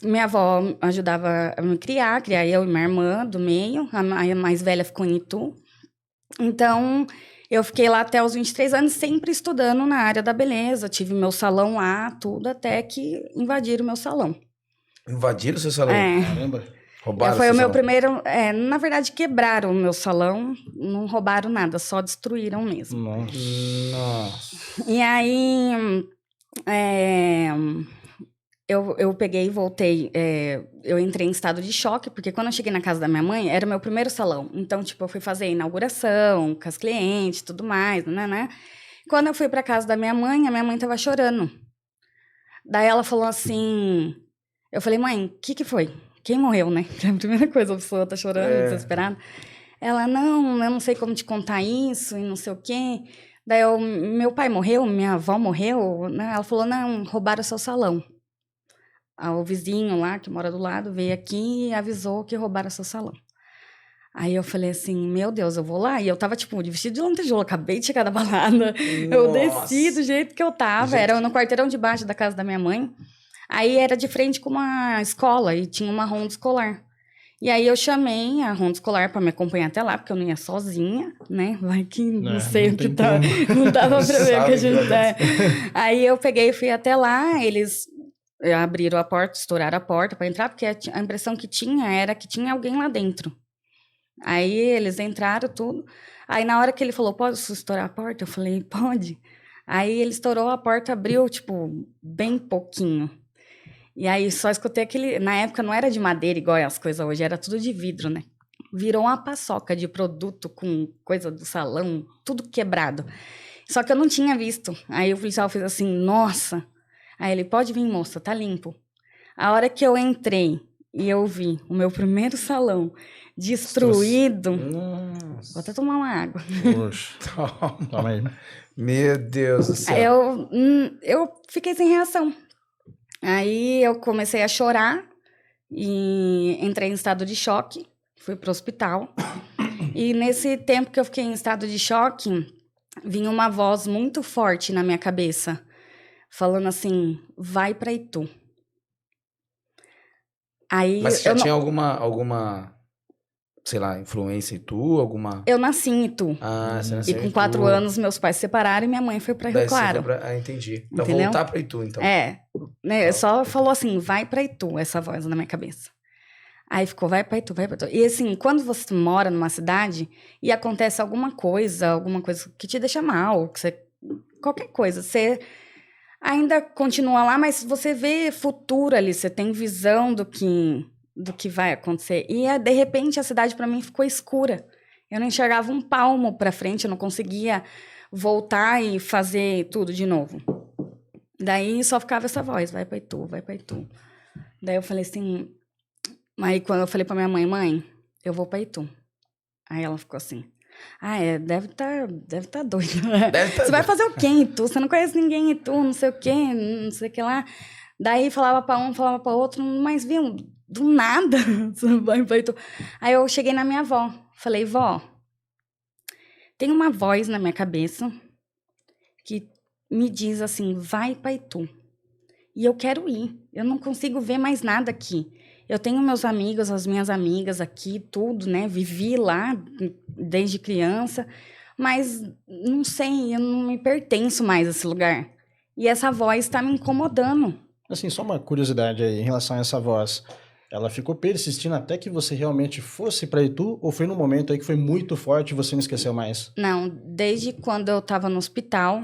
minha avó ajudava a me criar eu e minha irmã do meio, a mais velha ficou em Itu. Então, eu fiquei lá até os 23 anos, sempre estudando na área da beleza. Tive meu salão lá, tudo, até que invadiram o meu salão. Invadiram o seu salão? Caramba. Roubaram Foi o o seu meu salão? primeiro... na verdade, quebraram o meu salão. Não roubaram nada, só destruíram mesmo. Nossa. E aí... Eu peguei e voltei, eu entrei em estado de choque, porque quando eu cheguei na casa da minha mãe, era o meu primeiro salão. Então, tipo, eu fui fazer a inauguração com as clientes e tudo mais, né? Quando eu fui pra casa da minha mãe, a minha mãe tava chorando. Daí ela falou assim... Eu falei, mãe, o que foi? Quem morreu, né? Que é a primeira coisa, a pessoa tá chorando, desesperada. Ela, não, eu não sei como te contar isso e não sei o quê. Daí meu pai morreu, minha avó morreu, né? Ela falou, não, roubaram o seu salão. O vizinho lá, que mora do lado, veio aqui e avisou que roubaram seu salão. Aí eu falei assim, meu Deus, eu vou lá. E eu tava, tipo, de vestido de lantejoula, acabei de chegar da balada. Eu desci do jeito que eu tava, era no quarteirão de baixo da casa da minha mãe. Aí era de frente com uma escola e tinha uma ronda escolar. E aí eu chamei a ronda escolar para me acompanhar até lá, porque eu não ia sozinha, né? Vai que não sei o que tá. Não dava pra ver o que a gente tá. Aí eu peguei e fui até lá, eles abriram a porta, estouraram a porta para entrar, porque a impressão que tinha era que tinha alguém lá dentro. Aí eles entraram tudo. Aí na hora que ele falou, posso estourar a porta? Eu falei, pode. Aí ele estourou a porta, abriu, tipo, bem pouquinho. E aí só escutei aquele... Na época não era de madeira igual as coisas hoje, era tudo de vidro, né? Virou uma paçoca de produto com coisa do salão, tudo quebrado. Só que eu não tinha visto. Aí o policial fez assim, nossa. Aí ele, pode vir, moça, tá limpo. A hora que eu entrei e eu vi o meu primeiro salão destruído... Nossa. Vou até tomar uma água. Poxa. Toma aí. Meu Deus do céu. Eu fiquei sem reação. Aí eu comecei a chorar e entrei em estado de choque, fui pro hospital. E nesse tempo que eu fiquei em estado de choque, vinha uma voz muito forte na minha cabeça, falando assim, vai pra Itu. Aí, Mas você já tinha alguma, sei lá, influência em tu? Alguma... Eu nasci em Itu. Ah, você E nasceu em com Itu. 4 anos, meus pais se separaram e minha mãe foi pra Rio Daí você Claro. foi Ah, entendi. Então Entendeu? voltar pra Itu, então. Né, só falou assim, vai pra Itu, essa voz na minha cabeça. Aí ficou, vai pra Itu, vai pra Itu. E assim, quando você mora numa cidade e acontece alguma coisa que te deixa mal, qualquer coisa, você ainda continua lá, mas você vê futuro ali, você tem visão do que vai acontecer. E de repente a cidade pra mim ficou escura. Eu não enxergava um palmo pra frente, eu não conseguia voltar e fazer tudo de novo. Daí só ficava essa voz, vai pra Itu, vai pra Itu. Daí eu falei assim... Aí quando eu falei pra minha mãe, eu vou pra Itu. Aí ela ficou assim... deve tá doido. Você vai fazer o quê em Itu? Você não conhece ninguém em Itu, não sei o quê, não sei o que lá. Daí falava pra um, falava pra outro, mas viu, do nada, você vai pra Itu. Aí eu cheguei na minha avó, falei, vó, tem uma voz na minha cabeça que me diz assim, vai pra Itu. E eu quero ir, eu não consigo ver mais nada aqui. Eu tenho meus amigos, as minhas amigas aqui, tudo, né? Vivi lá desde criança, mas não sei, eu não me pertenço mais a esse lugar. E essa voz está me incomodando. Assim, só uma curiosidade aí em relação a essa voz. Ela ficou persistindo até que você realmente fosse para Itu? Ou foi num momento aí que foi muito forte e você não esqueceu mais? Não, desde quando eu estava no hospital,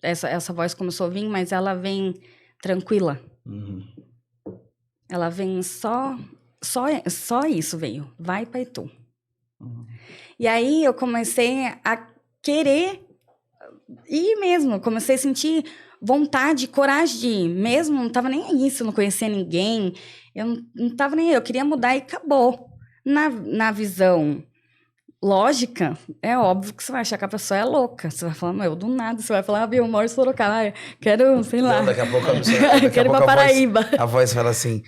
essa voz começou a vir, mas ela vem tranquila. Uhum. Ela vem só isso veio. Vai pra Itu. Uhum. E aí eu comecei a querer ir mesmo. Comecei a sentir vontade, coragem de ir. Mesmo, não tava nem aí se eu não conhecia ninguém. Eu não tava nem aí. Eu queria mudar e acabou. Na visão lógica, é óbvio que você vai achar que a pessoa é louca. Você vai falar, do nada. Você vai falar, eu moro em Sorocaba. Quero, sei lá. Não, daqui a pouco a quero ir pra Paraíba. A voz fala assim,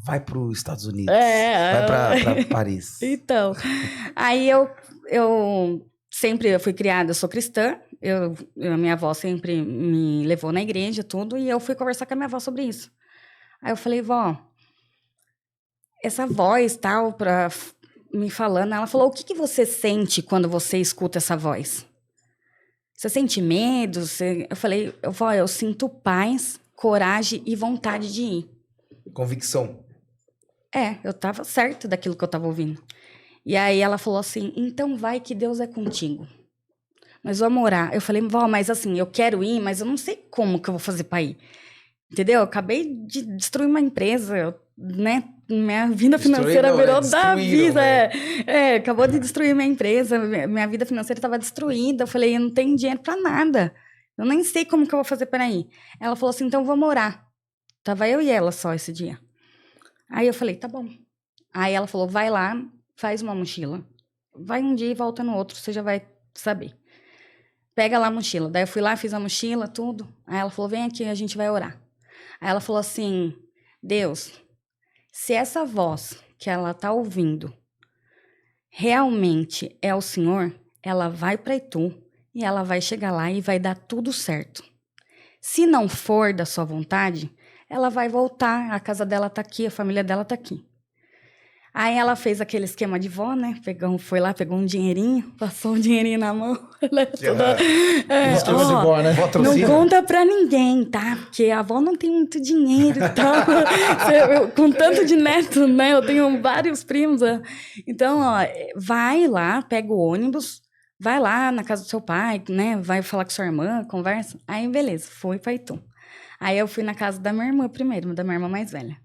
vai para os Estados Unidos, vai para Paris. Então, aí eu sempre fui criada, eu sou cristã, a minha avó sempre me levou na igreja, tudo, e eu fui conversar com a minha avó sobre isso. Aí eu falei, vó, essa voz tal, me falando, ela falou, o que você sente quando você escuta essa voz? Você sente medo? Eu falei, vó, eu sinto paz, coragem e vontade de ir. Convicção. Eu tava certa daquilo que eu tava ouvindo. E aí ela falou assim, então vai que Deus é contigo. Nós vamos orar. Eu falei, vó, mas assim, eu quero ir, mas eu não sei como que eu vou fazer pra ir. Entendeu? Eu acabei de destruir uma empresa, né? Minha vida financeira virou da vida. Acabou de destruir minha empresa, minha vida financeira estava destruída. Eu falei, eu não tenho dinheiro pra nada. Eu nem sei como que eu vou fazer para ir. Ela falou assim, então vamos orar. Tava eu e ela só esse dia. Aí eu falei, tá bom. Aí ela falou, vai lá, faz uma mochila. Vai um dia e volta no outro, você já vai saber. Pega lá a mochila. Daí eu fui lá, fiz a mochila, tudo. Aí ela falou, vem aqui, a gente vai orar. Aí ela falou assim, Deus, se essa voz que ela tá ouvindo realmente é o Senhor, ela vai para Itu e ela vai chegar lá e vai dar tudo certo. Se não for da sua vontade, ela vai voltar, a casa dela tá aqui, a família dela tá aqui. Aí ela fez aquele esquema de vó, né? Foi lá, pegou um dinheirinho, passou um dinheirinho na mão. Esquema de vó, né? Não conta pra ninguém, tá? Porque a avó não tem muito dinheiro e tal. Com tanto de neto, né? Eu tenho vários primos. Então, vai lá, pega o ônibus, vai lá na casa do seu pai, né? Vai falar com sua irmã, conversa. Aí, beleza, fui pra Itu. Aí eu fui na casa da minha irmã primeiro, da minha irmã mais velha.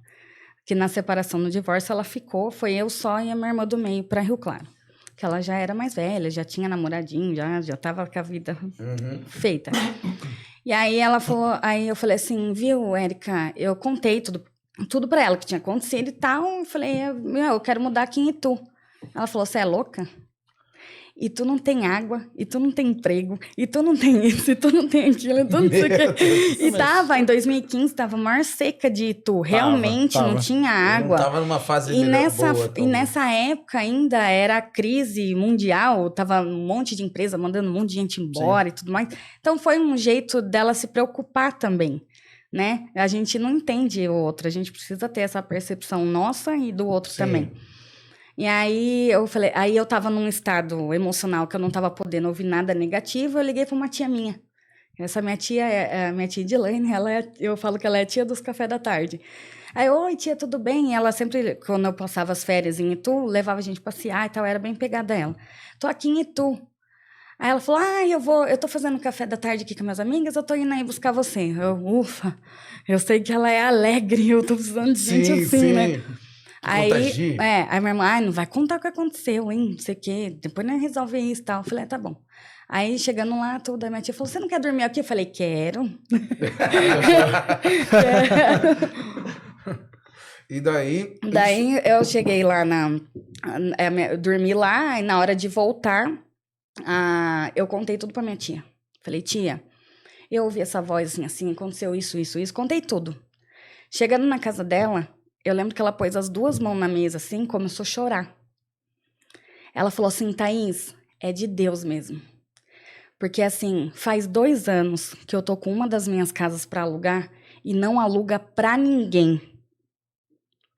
Que na separação, no divórcio, ela ficou, foi eu só e a minha irmã do meio para Rio Claro. Que ela já era mais velha, já tinha namoradinho, já tava com a vida feita. E aí ela falou, aí eu falei assim, viu, Érica, eu contei tudo para ela que tinha acontecido e tal. Eu falei, eu quero mudar aqui em Itu. Ela falou, você é louca? E tu não tem água, e tu não tem emprego, e tu não tem isso, e tu não tem aquilo, e tu não sei o quê. E tava, em 2015, tava a maior seca de Itu. Realmente não tinha água. Não tava numa fase boa. E nessa época ainda era crise mundial, tava um monte de empresa mandando um monte de gente embora e tudo mais. Então foi um jeito dela se preocupar também, né? A gente não entende o outro, a gente precisa ter essa percepção nossa e do outro também. E aí eu falei, aí eu tava num estado emocional que eu não tava podendo ouvir nada negativo, eu liguei pra uma tia minha. Essa minha tia é a minha tia Edilene, eu falo que ela é a tia dos cafés da tarde. Aí, oi tia, tudo bem? E ela sempre, quando eu passava as férias em Itu, levava a gente passear e tal, era bem pegada ela. Tô aqui em Itu. Aí ela falou, eu tô fazendo café da tarde aqui com minhas amigas, eu tô indo aí buscar você. Ufa, eu sei que ela é alegre, eu tô precisando de gente assim, né? Aí minha irmã, não vai contar o que aconteceu, hein? Não sei o quê. Depois nós resolve isso e tal. Eu falei, tá bom. Aí, chegando lá, tudo, a minha tia falou, você não quer dormir aqui? Eu falei, quero. E daí? Daí, eu cheguei lá eu dormi lá, e na hora de voltar, eu contei tudo pra minha tia. Falei, tia, eu ouvi essa voz assim, aconteceu isso. Contei tudo. Chegando na casa dela, eu lembro que ela pôs as duas mãos na mesa, assim, começou a chorar. Ela falou assim, Thaís, é de Deus mesmo. Porque, assim, faz 2 anos que eu tô com uma das minhas casas para alugar e não aluga pra ninguém.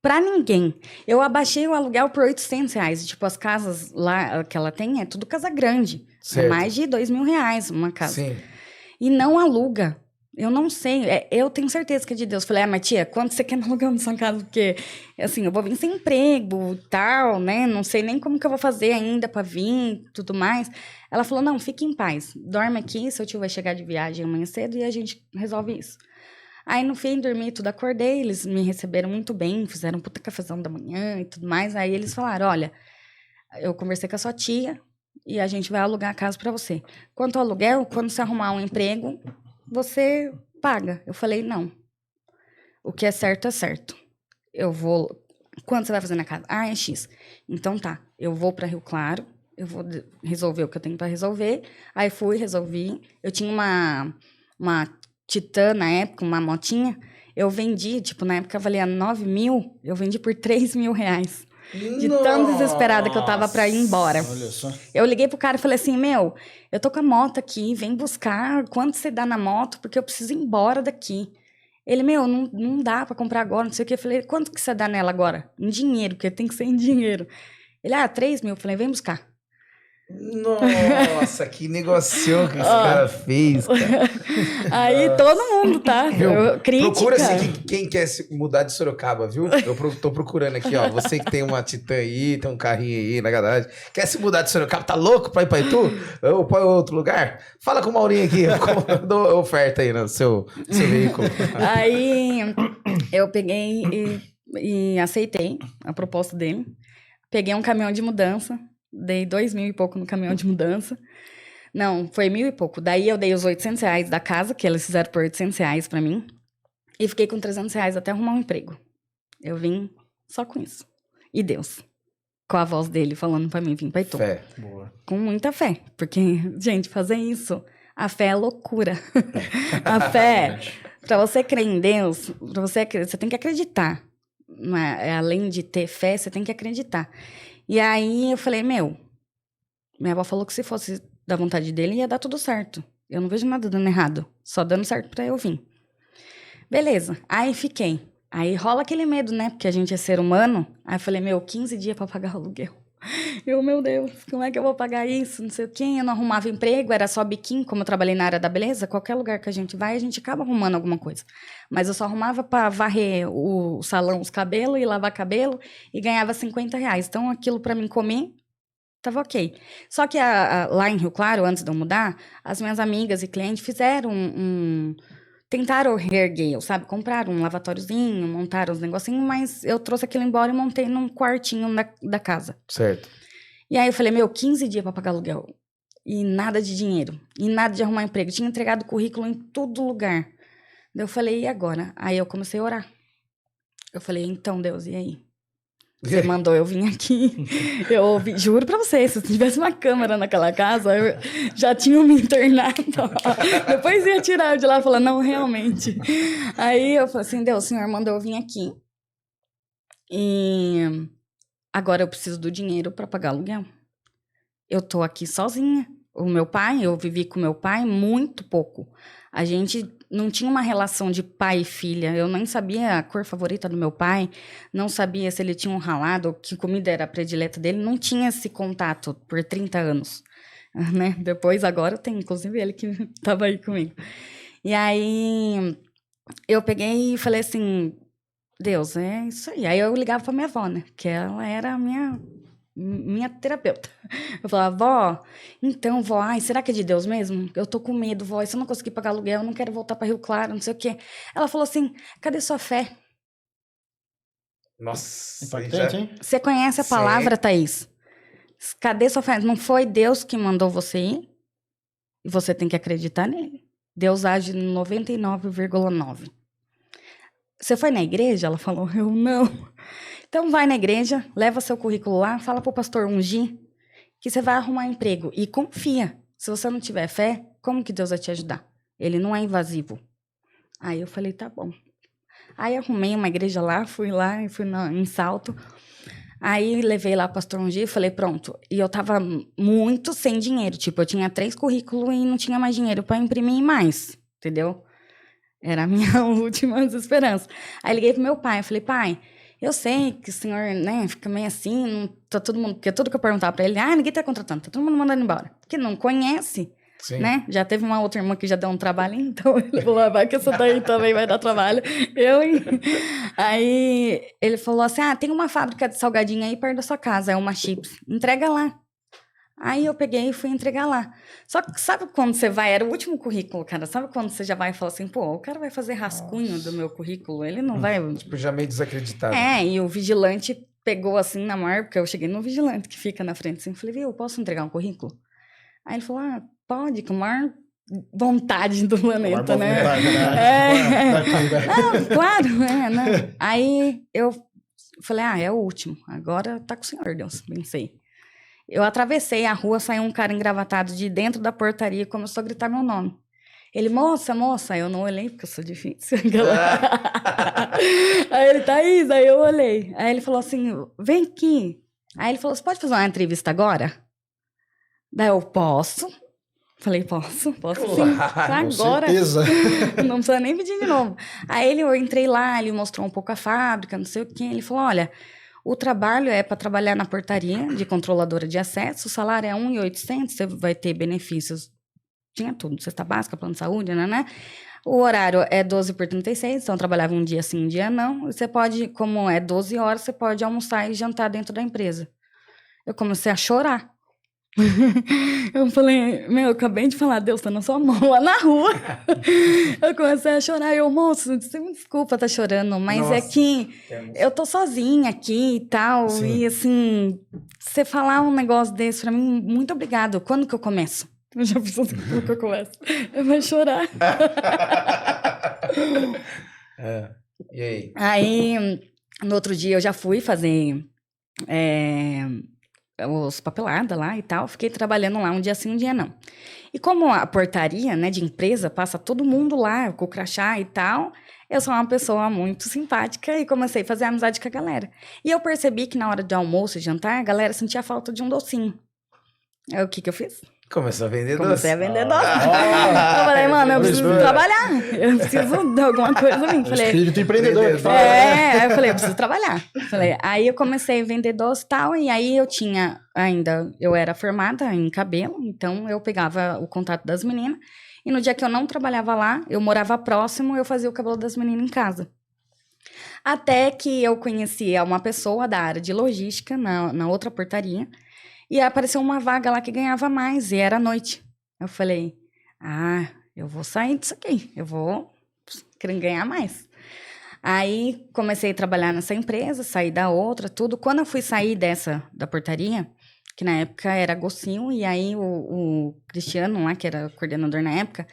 Pra ninguém. Eu abaixei o aluguel por R$800. Tipo, as casas lá que ela tem é tudo casa grande. Certo. É mais de R$2.000 uma casa. Sim. E não aluga. Eu não sei, eu tenho certeza que é de Deus. Falei, mas tia, quanto você quer me alugar na sua casa? Porque, assim, eu vou vir sem emprego e tal, né? Não sei nem como que eu vou fazer ainda pra vir, tudo mais. Ela falou, não, fique em paz. Dorme aqui, seu tio vai chegar de viagem amanhã cedo e a gente resolve isso. Aí, no fim, dormi tudo, acordei. Eles me receberam muito bem, fizeram um puta cafezão da manhã e tudo mais. Aí, eles falaram, olha, eu conversei com a sua tia e a gente vai alugar a casa pra você. Quanto ao aluguel, quando você arrumar um emprego, você paga. Eu falei, não. O que é certo, é certo. Eu vou... Quanto você vai fazer na casa? É X. Então tá, eu vou pra Rio Claro, eu vou resolver o que eu tenho pra resolver. Aí fui, resolvi. Eu tinha uma Titan na época, uma motinha. Eu vendi, tipo, na época valia 9 mil, eu vendi por R$3.000. De tão desesperada que eu tava pra ir embora. Olha só. Eu liguei pro cara e falei assim, eu tô com a moto aqui, vem buscar, quanto você dá na moto, porque eu preciso ir embora daqui. Ele, não dá pra comprar agora, não sei o que. Eu falei, quanto que você dá nela agora? Em dinheiro, porque tem que ser em dinheiro. Ele, 3 mil. Eu falei, vem buscar. Nossa, que negocião que esse cara fez, cara. Aí todo mundo, tá? Crítica. Procura-se quem quer se mudar de Sorocaba, viu? Eu tô procurando aqui, ó. Você que tem uma Titan aí, tem um carrinho aí na garagem. Quer se mudar de Sorocaba? Tá louco pra ir pra Itu? Ou pra outro lugar? Fala com o Maurinho aqui. Eu dou oferta aí no seu veículo. Aí eu peguei e aceitei a proposta dele. Peguei um caminhão de mudança. Dei 2 mil e pouco no caminhão de mudança. Não, foi 1.000 e pouco. Daí eu dei os R$800 da casa, que eles fizeram por R$800 pra mim. E fiquei com R$300 até arrumar um emprego. Eu vim só com isso. E Deus. Com a voz dele falando pra mim vir pra Itu. Fé. Boa. Com muita fé. Porque, gente, fazer isso, a fé é loucura. A fé, pra você crer em Deus, você tem que acreditar. Além de ter fé, você tem que acreditar. E aí eu falei, minha avó falou que se fosse da vontade dele ia dar tudo certo. Eu não vejo nada dando errado, só dando certo pra eu vir. Beleza, aí fiquei. Aí rola aquele medo, né, porque a gente é ser humano. Aí eu falei, 15 dias pra pagar o aluguel. Meu Deus, como é que eu vou pagar isso? Não sei o quê, eu não arrumava emprego, era só biquinho, como eu trabalhei na área da beleza, qualquer lugar que a gente vai, a gente acaba arrumando alguma coisa. Mas eu só arrumava pra varrer o salão, os cabelos e lavar cabelo e ganhava R$50. Então aquilo pra mim comer, tava ok. Só que lá em Rio Claro, antes de eu mudar, as minhas amigas e clientes fizeram tentaram reerguer, sabe? Compraram um lavatóriozinho, montaram os negocinhos, mas eu trouxe aquilo embora e montei num quartinho da casa. Certo. E aí eu falei, 15 dias pra pagar aluguel. E nada de dinheiro. E nada de arrumar emprego. Tinha entregado currículo em todo lugar. Daí eu falei, e agora? Aí eu comecei a orar. Eu falei, então, Deus, e aí? Você mandou eu vir aqui. Eu ouvi, juro pra você, se tivesse uma câmera naquela casa, eu já tinha me internado. Depois ia tirar eu de lá e falar, não, realmente. Aí eu falei assim, Deus, o Senhor mandou eu vir aqui. E agora eu preciso do dinheiro pra pagar aluguel. Eu tô aqui sozinha. Eu vivi com meu pai muito pouco. A gente não tinha uma relação de pai e filha. Eu nem sabia a cor favorita do meu pai, não sabia se ele tinha um ralado, que comida era a predileta dele. Não tinha esse contato por 30 anos. Né? Depois, agora, tem inclusive ele que estava aí comigo. E aí, eu peguei e falei assim, Deus, é isso aí. Aí eu ligava pra minha avó, né? Que ela era a minha terapeuta. Eu falava, vó, então, vó, será que é de Deus mesmo? Eu tô com medo, vó, se eu não conseguir pagar aluguel, eu não quero voltar pra Rio Claro, não sei o quê. Ela falou assim, cadê sua fé? Nossa. Impactante, hein? Você conhece a palavra, Thaís? Cadê sua fé? Não foi Deus que mandou você ir? E você tem que acreditar nele. Deus age 99,9. Você foi na igreja? Ela falou, eu não. Então vai na igreja, leva seu currículo lá, fala pro pastor ungir que você vai arrumar emprego. E confia. Se você não tiver fé, como que Deus vai te ajudar? Ele não é invasivo. Aí eu falei, tá bom. Aí arrumei uma igreja lá, fui em Salto. Aí levei lá o pastor ungir e falei, pronto. E eu tava muito sem dinheiro. Tipo, eu tinha 3 currículos e não tinha mais dinheiro pra imprimir mais. Entendeu? Era a minha última esperança. Aí liguei pro meu pai, eu falei, pai, eu sei que o senhor, né, fica meio assim, não tá todo mundo, porque tudo que eu perguntava pra ele, ninguém tá contratando, tá todo mundo mandando embora. Porque não conhece, né? Já teve uma outra irmã que já deu um trabalho, então ele falou, vai que essa daí também vai dar trabalho. Aí ele falou assim, tem uma fábrica de salgadinho aí perto da sua casa, é uma Chips, entrega lá. Aí eu peguei e fui entregar lá. Só que sabe quando você vai, era o último currículo, cara, sabe quando você já vai e fala assim, pô, o cara vai fazer rascunho do meu currículo, ele não vai... Tipo, já meio desacreditado. E o vigilante pegou assim na maior, porque eu cheguei no vigilante que fica na frente assim, falei, viu, posso entregar um currículo? Aí ele falou, pode, com a maior vontade do planeta, né? Não, claro, né? Aí eu falei, é o último, agora tá com o senhor, Deus, pensei. Eu atravessei a rua, saiu um cara engravatado de dentro da portaria e começou a gritar meu nome. Ele, moça, eu não olhei, porque eu sou difícil. Aí ele, Thaís, aí eu olhei. Aí ele falou assim, vem aqui. Aí ele falou, você pode fazer uma entrevista agora? Daí eu, posso. Falei, posso sim. Claro, Com Agora, certeza. não precisa nem pedir de novo. Aí eu entrei lá, ele mostrou um pouco a fábrica, não sei o quê. Ele falou, olha, o trabalho é para trabalhar na portaria de controladora de acesso, o salário é 1.800, você vai ter benefícios, tinha tudo, cesta básica, plano de saúde, né? O horário é 12 por 36, então eu trabalhava um dia sim, um dia não. Você pode, como é 12 horas, você pode almoçar e jantar dentro da empresa. Eu comecei a chorar. Eu falei, eu acabei de falar, Deus tá na sua mão lá na rua. Eu comecei a chorar. Eu, moço, você me desculpa tá chorando, mas Nossa, é que eu tô sozinha aqui e tal. Sim. E assim, você falar um negócio desse pra mim, muito obrigado. Quando que eu começo? Eu já preciso que eu começo. Eu vou chorar. E aí? Aí, no outro dia, eu já fui fazer os papeladas lá e tal. Fiquei trabalhando lá um dia sim, um dia não. E como a portaria, né, de empresa, passa todo mundo lá com o crachá e tal, eu sou uma pessoa muito simpática e comecei a fazer amizade com a galera. E eu percebi que na hora do almoço e jantar, a galera sentia falta de um docinho. Aí o que eu fiz? Começou a vender Comecei a doce. vender doce. Eu falei, mano, eu preciso Mistura. trabalhar. Eu preciso de alguma coisa pra mim. Falei, Espírito empreendedor. que fala. aí eu falei, eu preciso trabalhar. Falei, aí eu comecei a vender doce e tal, e aí eu era formada em cabelo, então eu pegava o contato das meninas, e no dia que eu não trabalhava lá, eu morava próximo, eu fazia o cabelo das meninas em casa. Até que eu conhecia uma pessoa da área de logística, na outra portaria, e apareceu uma vaga lá que ganhava mais, e era à noite. Eu falei, eu vou sair disso aqui, eu vou querer ganhar mais. Aí comecei a trabalhar nessa empresa, saí da outra, tudo. Quando eu fui sair da portaria, que na época era Gocinho, e aí o Cristiano lá, que era coordenador na época,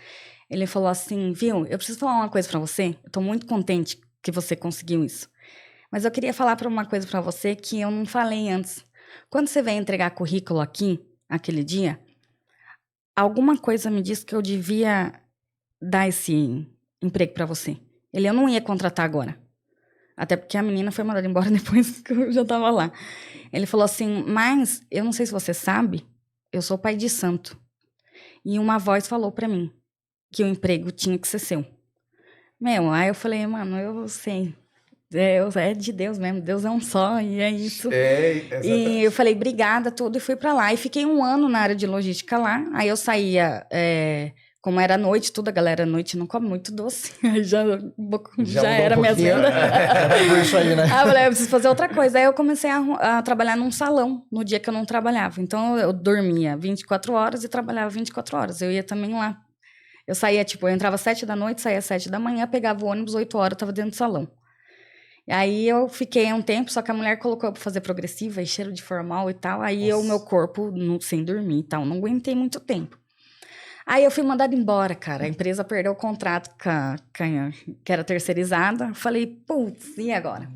ele falou assim, viu, eu preciso falar uma coisa pra você, eu tô muito contente que você conseguiu isso. Mas eu queria falar uma coisa pra você que eu não falei antes. Quando você vem entregar currículo aqui, aquele dia, alguma coisa me disse que eu devia dar esse emprego pra você. Eu não ia contratar agora. Até porque a menina foi mandada embora depois que eu já tava lá. Ele falou assim, mas eu não sei se você sabe, eu sou pai de santo. E uma voz falou pra mim que o emprego tinha que ser seu. Aí eu falei, mano, eu sei. É de Deus mesmo, Deus é um só, e é isso. E eu falei, obrigada, tudo, e fui pra lá. E fiquei 1 ano na área de logística lá. Aí eu saía, como era noite, tudo, a galera à noite não come muito doce. Aí já era minha agenda. Isso aí, né? Aí eu falei, eu preciso fazer outra coisa. Aí eu comecei a trabalhar num salão, no dia que eu não trabalhava. Então eu dormia 24 horas e trabalhava 24 horas. Eu ia também lá. Eu saía, eu entrava às 7 da noite, saía às 7 da manhã, pegava o ônibus, 8 horas, eu tava dentro do salão. E aí eu fiquei um tempo, só que a mulher colocou eu pra fazer progressiva e cheiro de formal e tal. Aí o meu corpo, sem dormir e tal, não aguentei muito tempo. Aí eu fui mandada embora, cara. A empresa perdeu o contrato que era terceirizada. Falei, putz, e agora?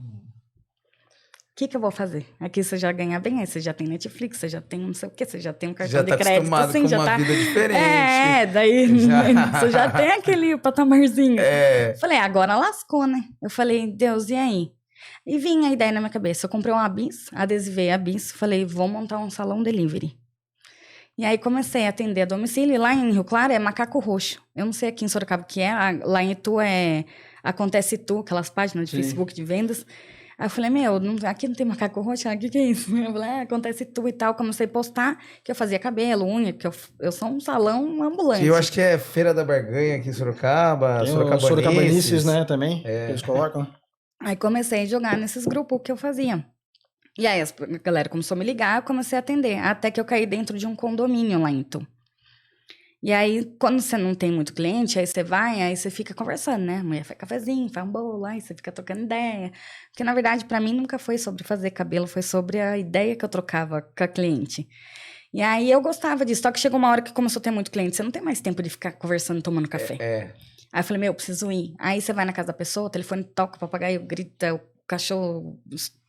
O que eu vou fazer? Aqui você já ganha bem, aí você já tem Netflix, você já tem não sei o quê, você já tem um cartão de crédito. Acostumado assim, com já uma tá... vida diferente. Daí você já tem aquele patamarzinho. Falei, agora lascou, né? Eu falei, Deus, e aí? E vinha a ideia na minha cabeça. Eu comprei um Bis, adesivei a Bis, falei, vou montar um salão delivery. E aí comecei a atender a domicílio, e lá em Rio Claro é Macaco Roxo. Eu não sei aqui em Sorocaba o que é, lá em Itu Acontece Itu, aquelas páginas de Facebook de vendas. Aí eu falei, aqui não tem Macaco Roxo, o que é isso? Eu falei, Acontece Itu e tal. Comecei a postar que eu fazia cabelo, unha, que eu sou um salão ambulante. Que eu acho que é Feira da Barganha aqui em Sorocaba, Sorocabanices, né, também, que eles colocam. Aí comecei a jogar nesses grupos que eu fazia. E aí a galera começou a me ligar, eu comecei a atender, até que eu caí dentro de um condomínio lá em Itu. E aí, quando você não tem muito cliente, aí você fica conversando, né? A mulher faz cafezinho, faz um bolo, aí você fica trocando ideia. Porque, na verdade, pra mim, nunca foi sobre fazer cabelo, foi sobre a ideia que eu trocava com a cliente. E aí, eu gostava disso, só que chegou uma hora que começou a ter muito cliente, você não tem mais tempo de ficar conversando, tomando café. Aí eu falei, preciso ir. Aí você vai na casa da pessoa, o telefone toca, o papagaio grita, o cachorro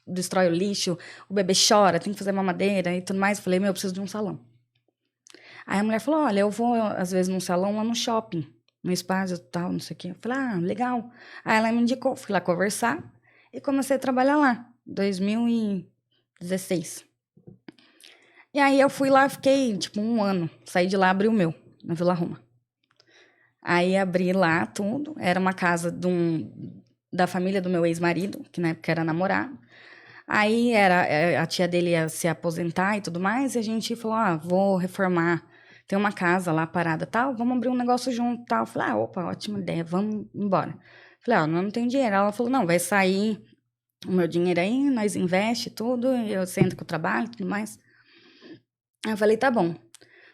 destrói o lixo, o bebê chora, tem que fazer mamadeira e tudo mais. Eu falei, eu preciso de um salão. Aí a mulher falou, olha, eu vou às vezes num salão lá no shopping, no espaço e tal, não sei o quê. Eu falei, legal. Aí ela me indicou, fui lá conversar e comecei a trabalhar lá, 2016. E aí eu fui lá, fiquei 1 ano, saí de lá, abri o meu. na Vila Roma. Aí abri lá tudo, era uma casa da família do meu ex-marido, que na época era namorado. Aí a tia dele ia se aposentar e tudo mais, e a gente falou, vou reformar, tem uma casa lá parada tal, vamos abrir um negócio junto tal. Eu falei, opa, ótima ideia, vamos embora. Falei, não tenho dinheiro. Ela falou, não, vai sair o meu dinheiro aí, nós investe tudo, eu sento com o trabalho e tudo mais. Aí eu falei, tá bom.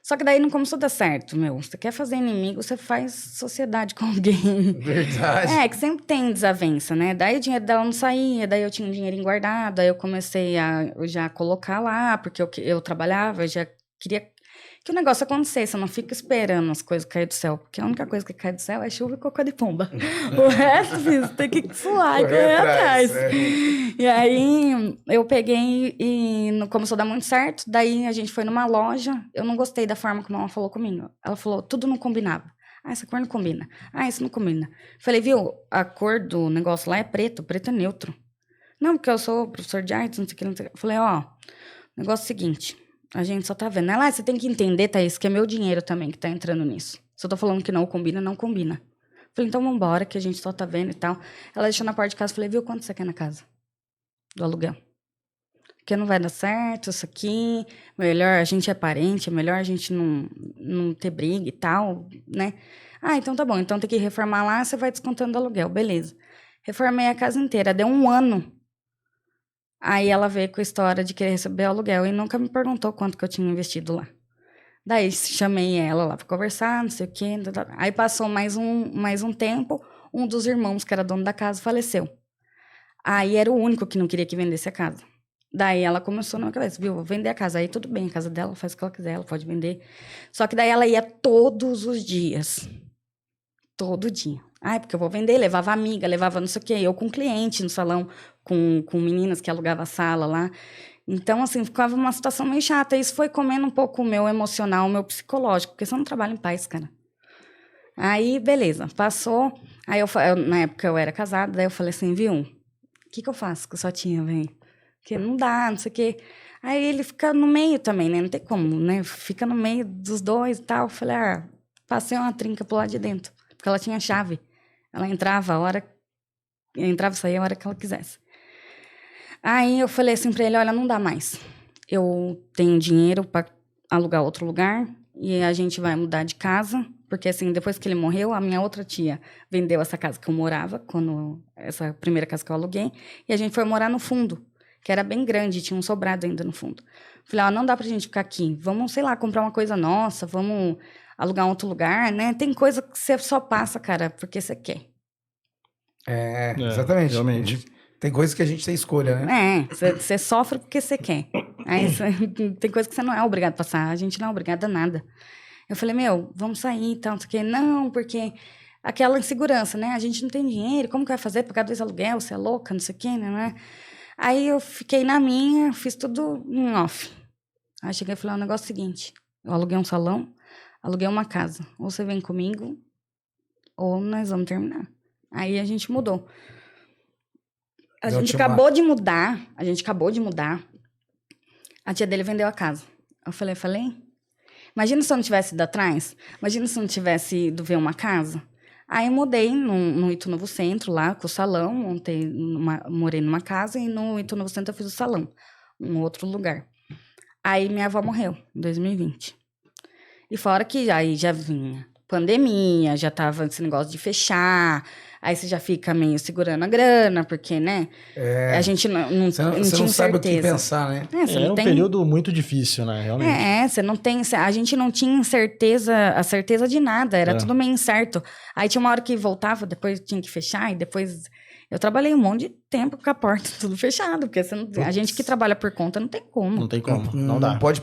Só que daí não começou a dar certo, meu. Você quer fazer inimigo, você faz sociedade com alguém. Verdade. Que sempre tem desavença, né? Daí o dinheiro dela não saía, daí eu tinha um dinheirinho guardado, aí eu comecei a já colocar lá, porque eu trabalhava, eu já queria que o negócio acontecesse, eu não fico esperando as coisas caírem do céu, porque a única coisa que cai do céu é chuva e cocô de pomba. O resto, filho, você tem que suar e correr atrás. E aí, eu peguei e não começou a dar muito certo, daí a gente foi numa loja, eu não gostei da forma como ela falou comigo. Ela falou, tudo não combinava. Essa cor não combina. Isso não combina. Falei, viu, a cor do negócio lá é preto é neutro. Não, porque eu sou professor de artes, não sei o que, não sei o que. Falei, negócio é o seguinte... A gente só tá vendo. Ela, você tem que entender, Thaís, que é meu dinheiro também que tá entrando nisso. Se eu tô falando que não combina, não combina. Falei, então vambora, que a gente só tá vendo e tal. Ela deixou na porta de casa, falei, viu, quanto você quer na casa? Do aluguel. Porque não vai dar certo isso aqui, melhor a gente é parente, é melhor a gente não ter briga e tal, né? Então tá bom, então tem que reformar lá, você vai descontando do aluguel, beleza. Reformei a casa inteira, deu 1 ano. Aí ela veio com a história de querer receber o aluguel e nunca me perguntou quanto que eu tinha investido lá. Daí chamei ela lá para conversar, não sei o quê. Aí passou mais um tempo, um dos irmãos que era dono da casa faleceu. Aí era o único que não queria que vendesse a casa. Daí ela começou na minha cabeça, viu, vou vender a casa. Aí tudo bem, a casa dela, faz o que ela quiser, ela pode vender. Só que daí ela ia todos os dias. Todo dia. Porque eu vou vender, levava amiga, levava não sei o quê. Eu com cliente no salão, com meninas que alugavam a sala lá. Então, assim, ficava uma situação meio chata. Isso foi comendo um pouco o meu emocional, o meu psicológico, porque você não trabalha em paz, cara. Aí, beleza, passou. Aí, na época, eu era casada, daí eu falei assim, viu, o que eu faço com a sua tia, velho? Porque não dá, não sei o quê. Aí ele fica no meio também, né? Não tem como, né? Fica no meio dos dois e tal. Eu falei, passei uma trinca pro lado de dentro. Porque ela tinha chave. Ela entrava e saía a hora que ela quisesse. Aí eu falei assim pra ele, olha, não dá mais. Eu tenho dinheiro para alugar outro lugar e a gente vai mudar de casa. Porque assim, depois que ele morreu, a minha outra tia vendeu essa casa que eu morava, essa primeira casa que eu aluguei, e a gente foi morar no fundo, que era bem grande, tinha um sobrado ainda no fundo. Falei, não dá pra gente ficar aqui. Vamos, sei lá, comprar uma coisa nossa, vamos alugar um outro lugar, né? Tem coisa que você só passa, cara, porque você quer. Exatamente. Realmente. Tem coisas que a gente tem escolha, né? Você sofre porque você quer. Aí tem coisa que você não é obrigado a passar. A gente não é obrigado a nada. Eu falei, vamos sair e tal, não sei o quê. Não, porque aquela insegurança, né? A gente não tem dinheiro, como que vai fazer? Pagar 2 aluguel, você é louca, não sei o quê, né? Aí eu fiquei na minha, fiz tudo em off. Aí cheguei e falei, o negócio é o seguinte, eu aluguei um salão, aluguei uma casa. Ou você vem comigo, ou nós vamos terminar. Aí a gente mudou. A gente acabou de mudar. A tia dele vendeu a casa. Eu falei, imagina se eu não tivesse ido atrás. Imagina se eu não tivesse ido ver uma casa. Aí mudei no Itu Novo Centro, lá com o salão. Morei numa casa e no Itu Novo Centro eu fiz o salão. Um outro lugar. Aí minha avó morreu, em 2020. E fora que aí já vinha pandemia, já tava esse negócio de fechar. Aí você já fica meio segurando a grana, porque, né? A gente não Você tinha não certeza. sabe o que pensar, né? Era um período muito difícil, né? Realmente. Você não tem... A gente não tinha a certeza de nada. Era tudo meio incerto. Aí tinha uma hora que voltava, depois tinha que fechar, e depois... Eu trabalhei um monte de tempo com a porta tudo fechado, porque a gente que trabalha por conta não tem como. Não tem como, não dá. Não pode